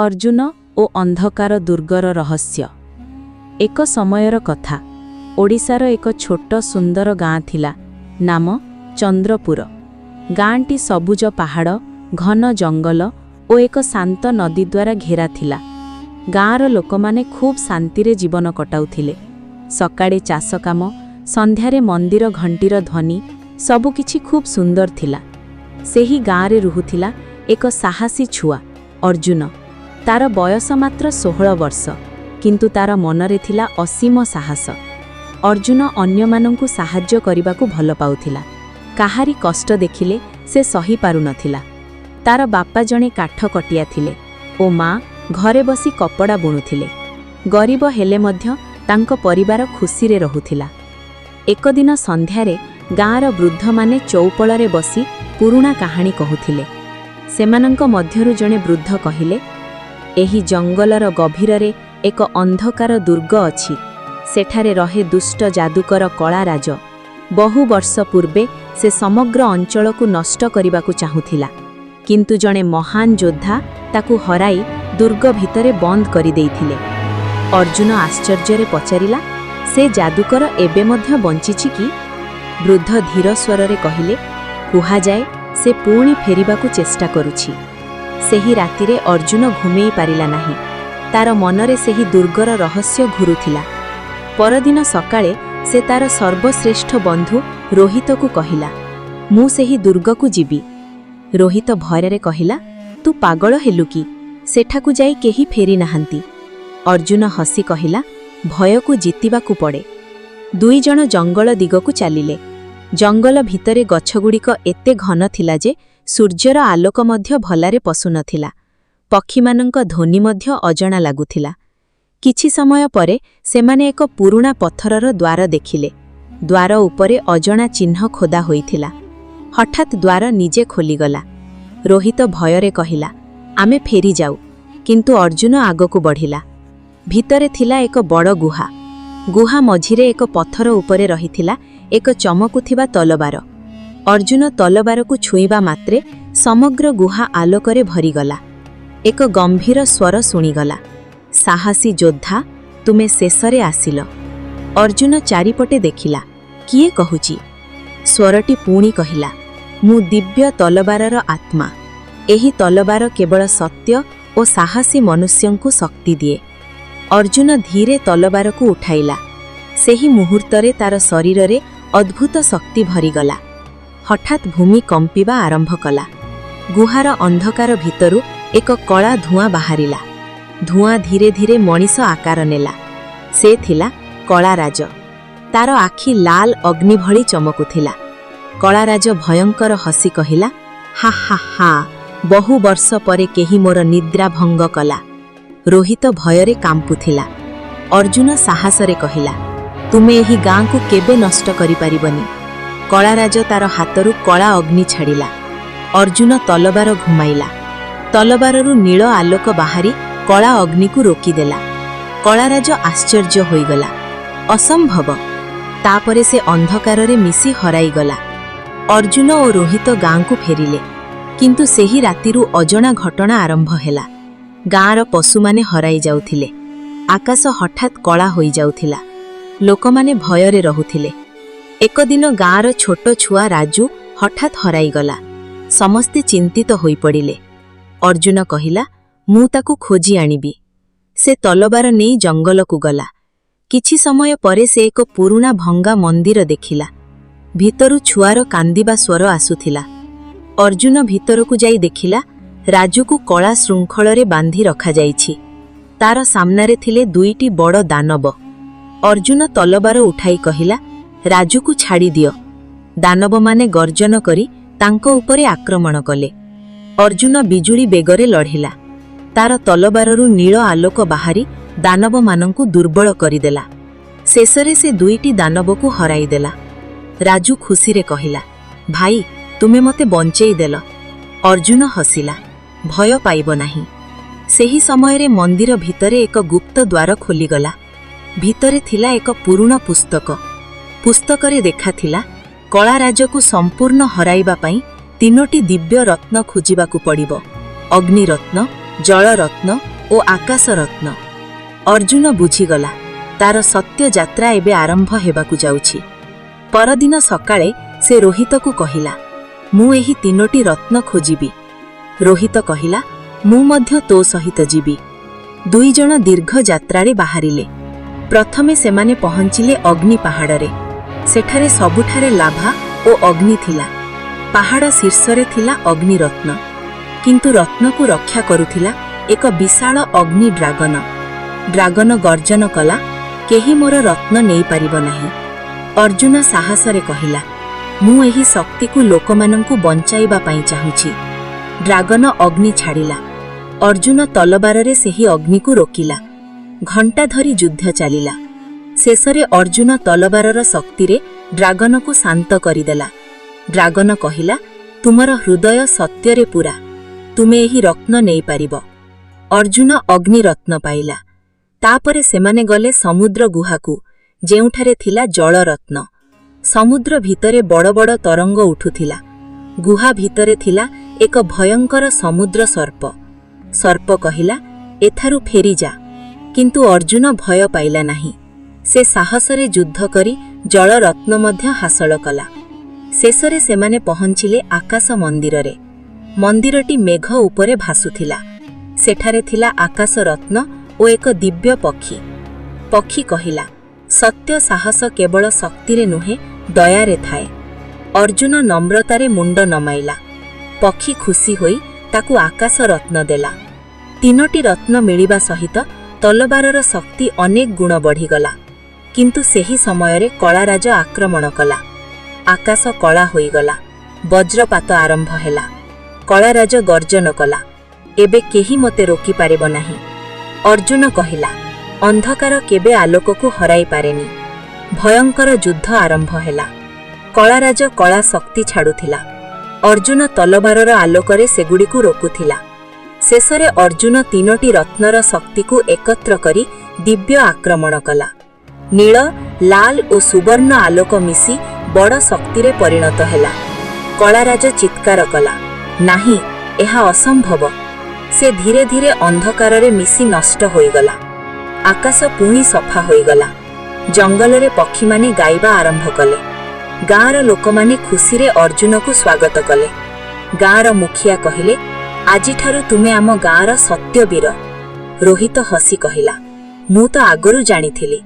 अर्जुन ओ अंधकार दुर्गर रहस्य। एक समयर कथा। ओडिशार एक छोट सुंदर गाँ थिला, नाम चंद्रपुर। गाँटी सबुज पहाड़, घन जंगल ओ एक शांत नदी द्वारा घेरा थिला। गाँर लोकमाने खूब शांतिरे जीवन कटाउथिले। सकाळे चाष काम, संध्यारे मंदिर घंटीर ध्वनि, सबुकिछि खूब सुंदर थिला। सेही गाँरे रुहुथिला एक साहसी छुआ अर्जुन। तार बयस मात्र 16 वर्ष, किंतु तार मनरे थिला असीम साहस। अर्जुन अन्यमानंकु साहाय्य करिबाकु भल पाउथिला। काहारी कष्ट देखिले से सही पारु नथिला। तार बापा जणे काठ कटिया थिले ओ माँ घरे बसी कपड़ा बुणुथिले। गरीब हेले मध्य तांको परिवार खुशीरे रहुथिला। एक दिन संध्यारे गाँर वृद्ध माने चौपଳରେ बसी पुरुणा कहानी कहुथिले। सेमानंक मध्यरु जणे वृद्ध कहिले, एही जंगलर गभीररे एक अंधकार दुर्ग अछि। सेठारे रहे दुष्ट जादुकर कलाराज। बहु वर्ष पूर्वे से समग्र अंचल को नष्ट करिबाकु चाहुथिला, किंतु जणे महान योद्धा ताकु हराई दुर्ग भितरे बंद करि देइथिले। अर्जुन आश्चर्यरे पचारिला, से जादुकर एबे मध्य बंचिछि कि? वृद्ध धीर स्वररे कहिले, कुहा जाए से पुणी फेरिबाकु चेष्टा करुछि। सेही रातिरे अर्जुन घुमेई पारिला नाही। तार मनरे सेही दुर्गर रहस्य घुरुथिला। परदिन सकाळे से तार सर्वश्रेष्ठ बंधु रोहित को कहिला, मु सेही दुर्ग को जीवी। रोहित भयरे कहिला, तू पागल हेलु कि? सेठाकु जाई केही फेरी नाहंती। अर्जुन हसी कहिला, भय को जीतिबाकु पड़े। दुई जण जंगल दिगकु चालिले। जंगल भितरे गछगुड़िक एते घन थिला जे सूर्यर आलोक मध्य भलारे पसु नथिला। पक्षीमानंक ध्वनि मध्य अजणा लागुथिला। किछि समय परे सेमाने एक पुरुणा पत्थरर द्वार देखिले। द्वार उपरे अजणा चिन्ह खोदा होइथिला। हठात द्वार निजे खोलीगला। रोहित भयरे कहिला, आमे फेरी जाऊ। किंतु अर्जुन आगकु बढ़िला। भितरे थिला एक बड़ गुहा। गुहा मझिरे एक पत्थर उपरे रहिथिला एक चमकुथिबा तलवार। अर्जुन तलवार को छुईबा मात्रे समग्र गुहा आलोकरे भरीगला। एक गंभीर स्वर शुणीगला, साहसी योद्धा तुमे शेषरे आसिल। अर्जुन चारिपटे देखिला, किए कहुची? स्वरटी पुणी कहिला, मु दिव्य तलवारर आत्मा। एही तलवार केवल सत्य और साहसी मनुष्यंकु शक्ति दिए। अर्जुन धीरे तलवार को उठाइला। सेही मुहूर्तरे तार शरीररे अद्भुत शक्ति भरीगला। हठात भूमि कंपिबा आरंभ कला। गुहार अंधकार भितरु एक कला धुआं बाहरिला। धुआं धीरे धीरे मनीष आकार नेला। से थिला कलाराज। तार आखि लाल अग्नि भली चमकुथिला। कलाराज भयंकर हसी कहिला, हा हा हा, बहु वर्ष परे केही मोर निद्रा भंग कला। रोहित भयरे कांपुथिला। अर्जुन साहसरे कहिला, तुमे एही गाँ को केबे नष्ट करि पारिबनी। कलाराज तार हातरु कला अग्नि छाड़िला। अर्जुन तलवार घुमाइला। तलवाररु नील आलोक बाहरी कला अग्नि को रोकीदेला। कलाराज आश्चर्य होइगला, असंभव। तापरे से अंधकाररे मिसी हराइगला। अर्जुन और रोहित गाँ को फेरिले, किंतु सेही रातिरु अजणा घटना आरंभ हेला। गाँर पशुमाने हराई जाउथिले। आकाश हठात कला होई जाउथिला। लोकमाने भयरे रहुथिले। एक दिन गाँर छोट छुआ राजू हठात हराइगला। समस्ते चिंतित होई पड़िले। अर्जुन कहिला, मु ताकु खोजी आनिबी। से तलवार नेई जंगल को गला। किछि समय परे से एक पुरुणा भंगा मंदिर देखिला। भितरु छुआर कांदिबा स्वर आसुथिला। अर्जुन भितर को जाई देखिला, राजू को कला श्रृंखलरे बांधी रखा जाइछि। तार सामनारे थिले दुईटी बड़ दानव। अर्जुन तलवार उठाई कहिला, राजू को छाड़ी दियो। दानव माने गर्जन करी तांको उपरे आक्रमण कले। अर्जुन बिजुली बेगरे लढ़िला। तार तलवाररु नील आलोक बाहरी दानव मानंकु दुर्बल करिदेला। शेषरे से दुईटी दानव को हराई देला। राजू खुशीरे कहिला, भाई तुमे मते बंचेई देल। अर्जुन हसिला, भय पाइब नाही। सेही समयरे मंदिर भितरे एक गुप्त द्वार खोलीगला। भितरे थिला एक पुरुणा पुस्तक। पुस्तकरे देखाथिला, कलाराज को संपूर्ण हराइबा पई 3टी दिव्य रत्न खोजिबाकु पड़िबो। अग्निरत्न, जलरत्न और आकाश रत्न। अर्जुन बुझीगला तार सत्य यात्रा एबे आरंभ हेबाकु जाउछि। परदिन सकाळे से रोहित को कहिला, मु एही तीनोटी रत्न खोजिबी। रोहित कहिला, मु मध्य तो सहित जीवी। दुई जण दीर्घ यात्रारे बाहरिले। प्रथमे सेमाने पहुंचिले अग्नि पहाड़रे। सेठारे सबुठारे लाभा और अग्नि थिला। पहाड़ शीर्षरे थिला अग्नि रत्न, किंतु रत्न को रक्षा करुथिला एक विशाल अग्नि ड्रागन। ड्रागन गर्जन कला, केही मोर रत्न नहीं पारिब नाही। अर्जुन साहसरे कहिला, मु एही शक्ति को लोकमानंकु बंचाइबा पई चाहुछि। ड्रागन अग्नि छाड़िला। अर्जुन तलवाररे सेही अग्नि को रोकिला। घंटा धरी युद्ध चलिला। शेषरे अर्जुन तलवारर शक्तिरे ड्रागन को शांत करिदेला। ड्रागन कहिला, तुमर हृदय सत्यरे पूरा, तुमे एही रत्न नहीं पारिब। अर्जुन अग्नि रत्न पाइला। तापरे सेमाने गले समुद्र गुहाकू, जेउठारे थिला जलरत्न। समुद्र भितरे बड़ बड़ तरंग उठुथिला। गुहा भितरे थिला एक भयंकर समुद्र सर्प। सर्प कहिला, एथारु फेरी जा। किंतु अर्जुन भय पाइला नाही। से साहसरे युद्ध करी जलरत्न मध्य हासिल कला। शेषरे सेमाने पहुंचिले आकाश मंदिररे। मंदिरटी मेघ उपरे भासुथिला। सेठारे थिला आकाश रत्न ओ एक दिव्य पक्षी। पक्षी कहिला, सत्य साहस केवल शक्तिरे नुहे दयारे थाए। अर्जुन नम्रतारे मुंड नमाइला। पक्षी खुशी होई ताकू आकाश रत्न देला। तीनोटी रत्न मिलिबा सहित तलवारर शक्ति अनेक गुण बढ़ीगला। किंतु सेही समयरे कलाराज आक्रमण कला। आकाश कला होईगला। वज्रपात आरंभ हेला। कलाराज गर्जन कला, एबे केही मते रोकी पारिब नाही। अर्जुन कहिला, अंधकार केबे आलोक को हराई पारेनी। भयंकर युद्ध आरंभ हेला। कलाराज कला शक्ति छाड़ुथिला। अर्जुन तलवारर आलोकरे सेगुड़ीकु रोकुथिला। शेषरे अर्जुन तीनोटी रत्नर शक्ति को एकत्र करी दिव्य आक्रमण कला। नील, लाल और सुवर्ण आलोक मिसी बड़ शक्तिरे परिणत हेला। कलाराज चित्कार कला, नाही, एहा असंभव। से धीरे धीरे अंधकाररे मिसी नष्ट होईगला। आकाश पुणी सफा होईगला। जंगलरे पक्षी माने गाइबा आरंभ कले। गाँर लोकमाने खुशीरे अर्जुन को स्वागत कले। गाँर मुखिया कहिले, आजिठारु तुमे आम गाँर सत्यवीर। रोहित हसी कहिला, मु तो आगरु जानिथिली।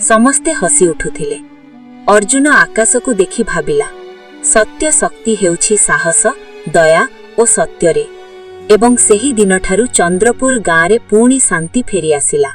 समस्ते हसी उठुथिले। अर्जुन आकाश को देखि भाबिला, सत्य शक्ति हेउछि साहस, दया और सत्यरे। एवं सेही दिनठारु चंद्रपुर गाँरे पुणी शांति फेरी आसिला।